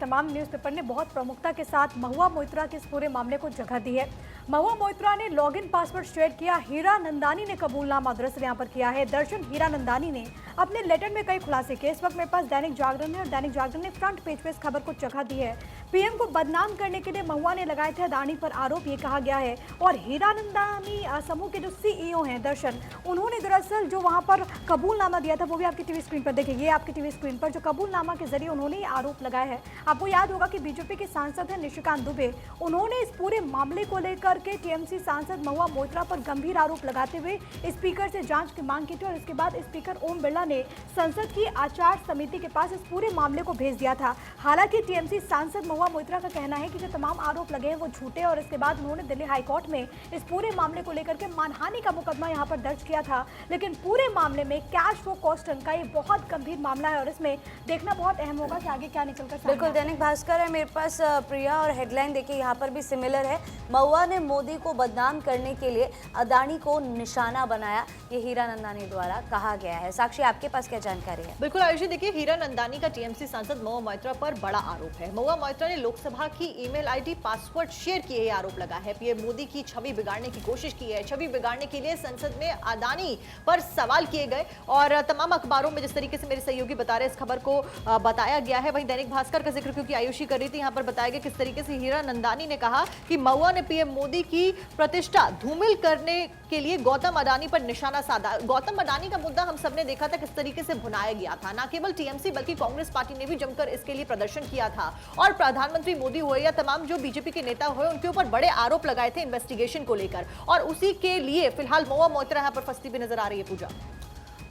तमाम न्यूज़पेपर ने बहुत प्रमुखता के साथ महुआ मोइत्रा के इस पूरे मामले को जगह दी है। महुआ मोइत्रा ने लॉगिन पासवर्ड शेयर किया, हीरानंदानी ने कबूलनामा दरअसल यहाँ पर किया है। दर्शन हीरानंदानी ने अपने लेटर में कई खुलासे किए। इस वक्त मेरे पास दैनिक जागरण है और दैनिक जागरण ने फ्रंट पेज पे इस खबर को जगह दी है। पीएम को बदनाम करने के लिए महुआ ने लगाए थे अडानी पर आरोप, ये कहा गया है। और हीरानंदानी समूह के जो सीईओ हैं दर्शन, उन्होंने दरअसल जो वहां पर कबूलनामा दिया था वो भी आपकी टीवी स्क्रीन पर देखिए, ये आपकी टीवी स्क्रीन पर जो कबूलनामा के जरिए उन्होंने ये आरोप लगाया है। आपको याद होगा कि बीजेपी के सांसद हैं निशिकांत दुबे, उन्होंने इस पूरे मामले को लेकर के टीएमसी सांसद महुआ मोइत्रा पर गंभीर आरोप लगाते हुए स्पीकर से जांच की मांग की थी और इसके बाद स्पीकर ओम बिरला ने संसद की आचार समिति के पास इस पूरे मामले को भेज दिया था। हालांकि टीएमसी सांसद महुआ मोइत्रा का कहना है कि जो तमाम आरोप लगे हैं वो झूठे, और इसके बाद उन्होंने दिल्ली हाईकोर्ट में इस पूरे मामले को लेकर के मानहानि का मुकदमा यहां पर दर्ज किया था। लेकिन पूरे मामले में कैश फॉर कॉस्टन का ये बहुत गंभीर मामला है और इसमें देखना बहुत अहम होगा कि आगे क्या निकलकर सामने। बिल्कुल, दैनिक भास्कर है मेरे पास प्रिया, और हेडलाइन देखिए यहाँ पर भी सिमिलर है। महुआ ने मोदी को बदनाम करने के लिए अडानी को निशाना बनाया, ये हीरानंदानी द्वारा कहा गया है। साक्षी, आपके पास क्या जानकारी है? बिल्कुल आयुषी, देखिए हीरानंदानी का टीएमसी सांसद महुआ मोइत्रा पर बड़ा आरोप है। महुआ मोइत्रा ने लोकसभा की ईमेल आईडी पासवर्ड शेयर किए, ये आरोप लगा है। पीएम मोदी की छवि बिगाड़ने की कोशिश की है। छवि बिगाड़ने के लिए संसद में अडानी पर सवाल किए गए और तमाम अखबारों में जिस तरीके से मेरे सहयोगी बता रहे इस खबर को बताया गया है, वहीं दैनिक भास्कर का जिक्र क्योंकि आयुषी कर रही थी, यहाँ पर बताया गया किस तरीके से हीरानंदानी ने कहा कि महुआ ने पीएम मोदी की प्रतिष्ठा धूमिल करने के लिए गौतम अडानी पर निशाना साधा। गौतम अडानी का मुद्दा हम सबने देखा था किस तरीके से भुनाया गया था। न केवल टीएमसी बल्कि कांग्रेस पार्टी ने भी जमकर इसके लिए प्रदर्शन किया था और प्रधानमंत्री मोदी हुए या तमाम जो बीजेपी के नेता हुए उनके ऊपर बड़े आरोप लगाए थे इन्वेस्टिगेशन को लेकर, और उसी के लिए फिलहाल महुआ मोइत्रा यहाँ पर फंसती भी नजर आ रही है। पूजा,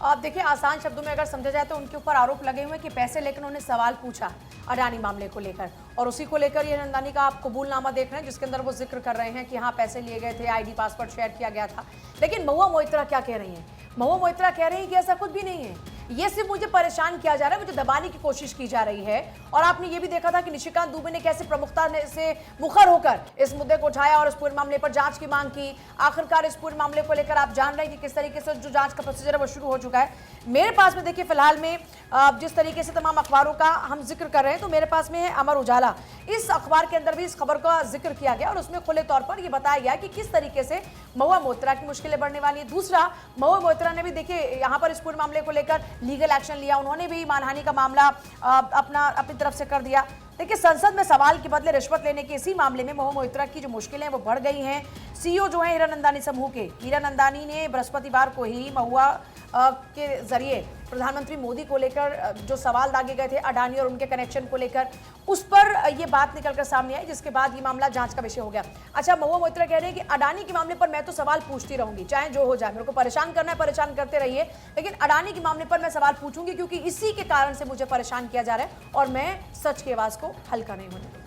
आप देखिए, आसान शब्दों में अगर समझा जाए तो उनके ऊपर आरोप लगे हुए कि पैसे लेकर उन्होंने सवाल पूछा अडानी मामले को लेकर, और उसी को लेकर ये नंदानी का आप कबूलनामा देख रहे हैं जिसके अंदर वो जिक्र कर रहे हैं कि हाँ पैसे लिए गए थे, आईडी पासवर्ड शेयर किया गया था। लेकिन महुआ मोइत्रा क्या कह रही हैं? महुआ मोइत्रा कह रही हैं कि ऐसा कुछ भी नहीं है, ये सिर्फ मुझे परेशान किया जा रहा है, मुझे दबाने की कोशिश की जा रही है। और आपने ये भी देखा था कि निशिकांत दुबे ने कैसे प्रमुखता से मुखर होकर इस मुद्दे को उठाया और इस पूरे मामले पर जांच की मांग की। आखिरकार इस पूरे मामले को लेकर आप जान रहे हैं कि किस तरीके से जो जांच का प्रोसीजर है वो शुरू हो चुका है। मेरे पास में देखिए फिलहाल में जिस तरीके से तमाम अखबारों का हम जिक्र कर रहे हैं, तो मेरे पास में है अमर उजाला। इस अखबार के अंदर भी इस खबर का जिक्र किया गया और उसमें खुले तौर पर यह बताया गया कि किस तरीके से महुआ मोइत्रा की मुश्किलें बढ़ने वाली है। दूसरा, महुआ मोइत्रा ने भी देखिए यहाँ पर इस पूरे मामले को लेकर लीगल एक्शन लिया, उन्होंने भी मानहानि का मामला अपनी तरफ से कर दिया। देखिए, संसद में सवाल के बदले रिश्वत लेने के इसी मामले में महुआ मोइत्रा की जो मुश्किलें वो बढ़ गई हैं। सीईओ जो है हीरानंदानी समूह के, हीरानंदानी ने बृहस्पतिवार को ही महुआ के जरिए प्रधानमंत्री मोदी को लेकर जो सवाल दागे गए थे अडानी और उनके कनेक्शन को लेकर, उस पर ये बात निकलकर सामने आई, जिसके बाद ये मामला जांच का विषय हो गया। अच्छा, महुआ मोइत्रा कह रहे हैं कि अडानी के मामले पर मैं तो सवाल पूछती रहूंगी, चाहे जो हो जाए, मेरे को परेशान करना है परेशान करते रहिए, लेकिन अडानी के मामले पर मैं सवाल पूछूंगी क्योंकि इसी के कारण से मुझे परेशान किया जा रहा है और मैं सच की आवाज को हल्का नहीं होने दूंगी।